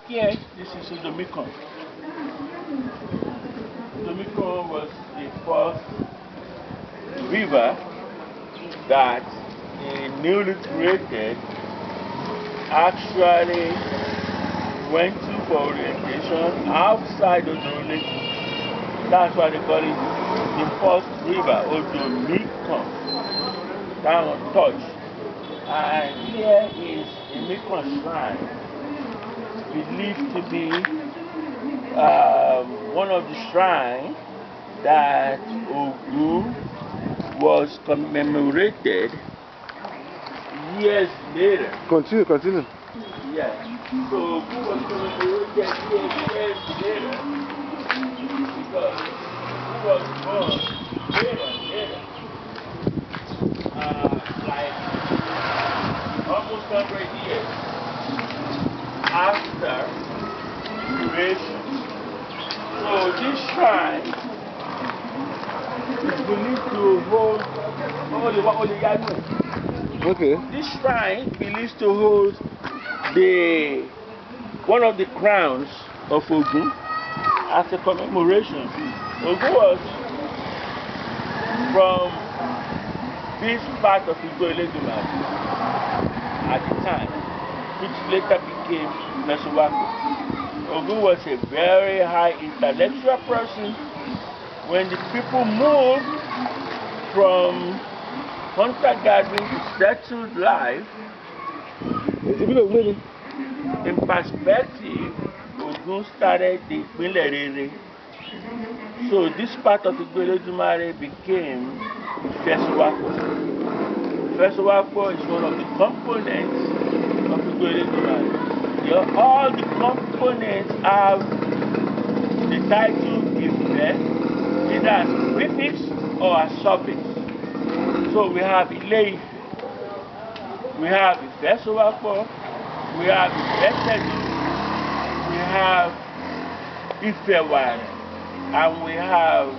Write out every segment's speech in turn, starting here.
here, this is Udomikon. Udomikon was the first river that a newly created actually went to for orientation outside of Orilede. That's why they call it the first river, Udomikon, down on touch. And here is a Mikon shrine, believed to be one of the shrines that Ogun was commemorated years later. Continue. Yes. So Ogun was commemorated years later because he was born later. Like almost 100 years after creation. So this shrine is believed to hold Okay. This shrine believes to hold one of the crowns of Ogun as a commemoration. Ogun was from this part of Orilede at the time, which later became Ifako. Ogun was a very high intellectual person. When the people moved from hunter-gathering to settled life, in perspective, Ogun started the Ifaakoko. So this part of Orilede became Ifako. Ifako is one of the components of Orilede. All the components have the title Ife, either as prefix or as suffix. So we have Aiye, we have Ifako, we have Ifetedu, we have Ifeware, and we have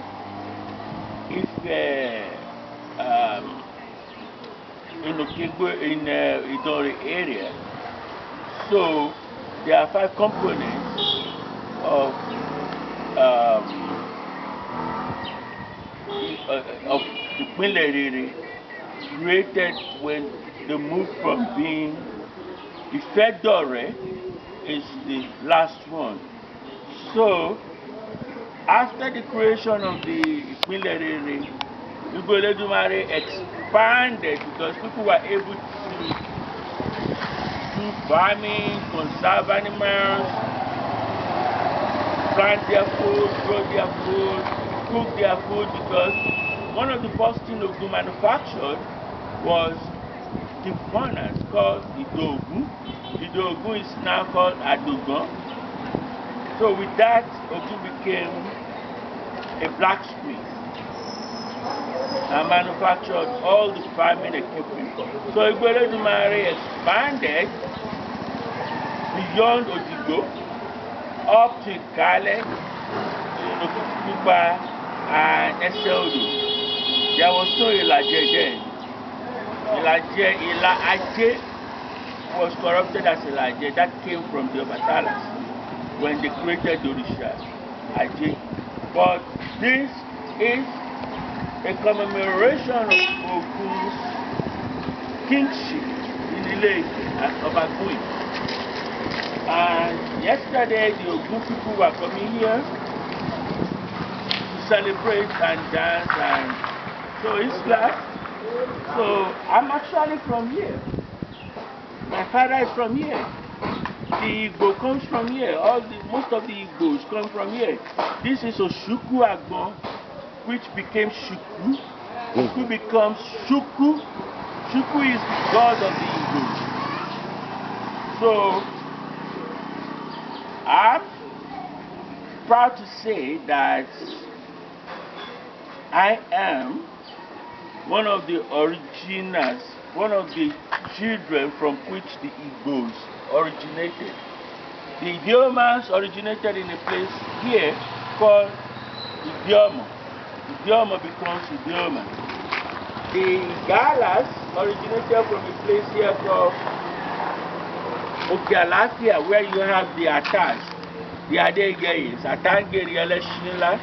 in Idori area. So there are 5 components of the Orilede created when they moved from being Ifedore is the last one. So after the creation of the Orilede, Orilede expanded because people were able to do farming, conserve animals, plant their food, grow their food, cook their food, because one of the first things Ogun manufactured was the furnace called Ogun. Ogun is now called Adogun. So with that, Ogun became a blacksmith and manufactured all the farming equipment. So Orilede expanded beyond Odigo up to Kale, Kupa, and Eseodo. There was no Ilaje then. Ilaje was corrupted as Ilaje. That came from the Obatalas when they created the Orisha Aje. But this is a commemoration of Ogun's kingship in Ile-Ife as Obaguin. And yesterday the Ogun people were coming here to celebrate and dance, and so it's glad. So I'm actually from here. My father is from here. The Igbo comes from here. Most of the Igbos come from here. This is Oshuku Agbon, which became Shuku. Shuku becomes Shuku. Shuku is the god of the Igbos. So I'm proud to say that I am one of the originals, one of the children from which the Igbos originated. The Idiomas originated in a place here called Idioma. Idioma becomes Idioma. The Galas originated from a place here called Okealafia, where you have the Atas, the Adegeyes, Atangeri Eleshinla.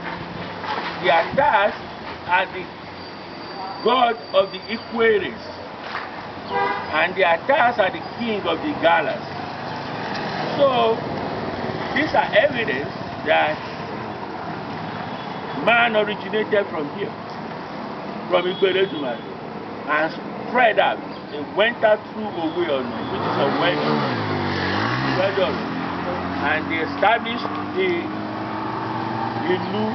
The Atas are the god of the Equaries, and the Atas are the king of the Galas. So, these are evidence that man originated from here, from Ifaakoko, and spread out. It went out through Ogun, which is a weather, and they established the Ilu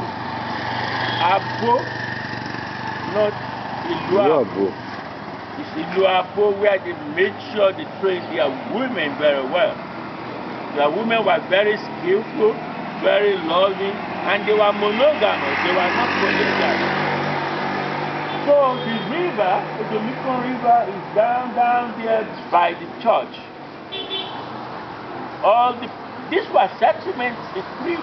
Abo, not Ilu Abo. It's Ilu Abo, where they made sure they trained their women very well. Their women were very skillful, very loving, and they were monogamous. They were not polygamous. So the river, the Mekong River, is down there by the church. These were settlements 3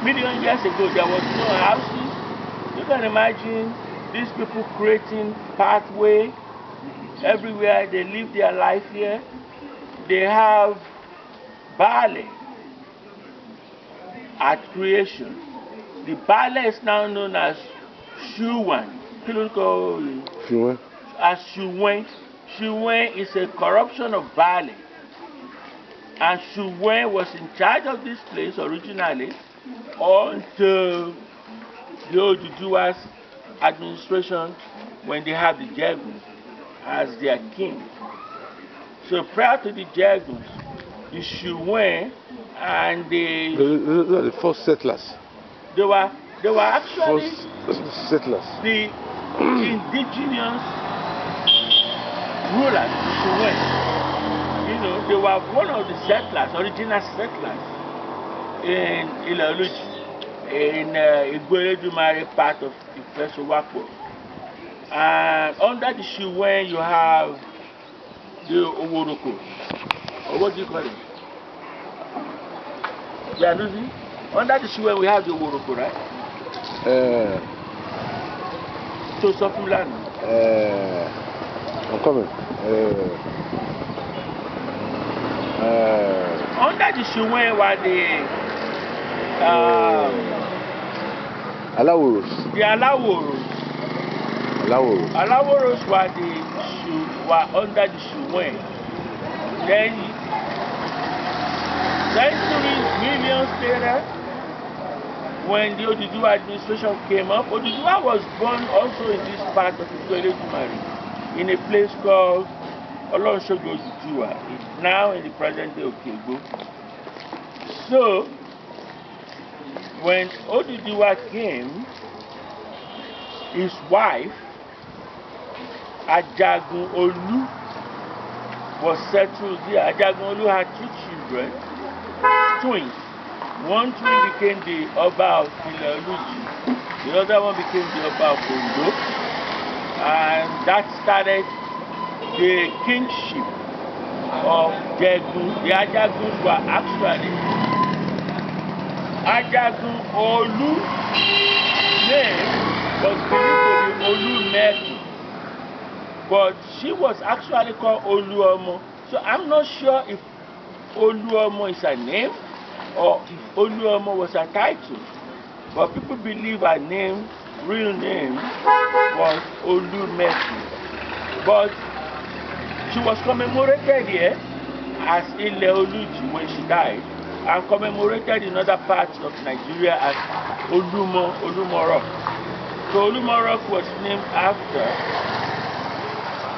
million years ago. There was no houses. You can imagine these people creating pathway everywhere. They live their life here. They have ballet at creation. The ballet is now known as Shuwan. As Shuwen. Shuwen is a corruption of ballet. And Shuwen was in charge of this place originally until the Oduduwa's administration, when they have the Jaguns as their king. So prior to the Jaguns, the Shuwen and the first settlers. They were actually first settlers. The indigenous rulers, Shuwen. You know, they were one of the settlers, original settlers in Ilaoluji, in Igboredumare part of Ifako. And under the Shuwen, you have the Oworoko. Or what do you call it? Yeah, losing. Under the Shuwen, we have the Oworoko, right? So Sofulan. I'm coming. Under the Shuwen were the Alaworos. The Alaworos. Alaworos were under the Shuwen. Then centuries, millions later, when the Oduduwa administration came up, Oduduwa was born also in this part of Ifaakoko, in a place called Olonshogo Oduduwa. It's now in the present day of Ogun. So, when Oduduwa came, his wife, Ajagun Olu, was settled there. Ajagun Olu had 2 children, twins. One twin became the Oba of Ilaoluji, the other one became the Oba of Ondo, and that started the kingship of Jagun. The Ajaguns were actually Ajagun Olu. Name was believed to be Olu Meku, but she was actually called Oluomo. So I'm not sure if Oluomo is her name or if Oluomo was her title, but people believe her name, real name, was Olu Meku. But she was commemorated here as Ileoluji when she died, and commemorated in other parts of Nigeria as Olumoro. So Olumoro was named after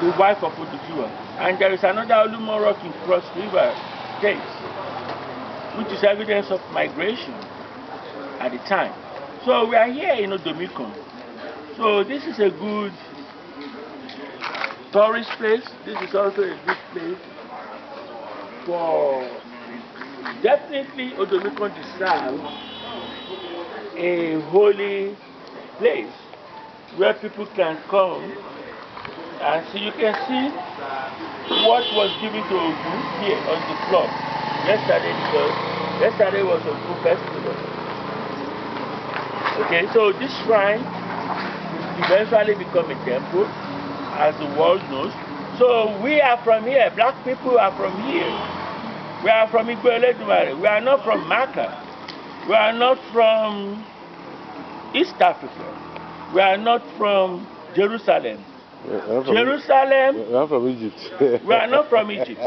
the wife of Oduduwa. And there is another Olumoro in Cross River State, which is evidence of migration at the time. So we are here in Odomikon. So this is a good tourist place. This is also a good place for, definitely Odomikon deserves a holy place where people can come and see. You can see what was given to Ogun here on the floor yesterday was Ogun festival. Okay, so this shrine will eventually become a temple, as the world knows. So we are from here, black people are from here. We are from Orilede. We are not from Mecca. We are not from East Africa. We are not from Jerusalem. Jerusalem. We are from Egypt. We are not from Egypt.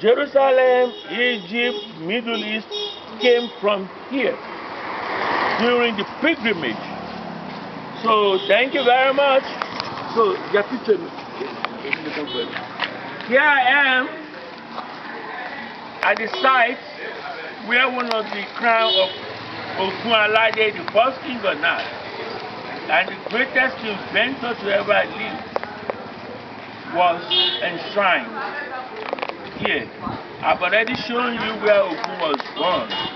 Jerusalem, Egypt, Middle East came from here during the pilgrimage. So thank you very much. So your picture. Here I am at the site where one of the crown of Ogun, the first king on earth, and the greatest inventor to ever live, was enshrined here. I've already shown you where Ogun was born.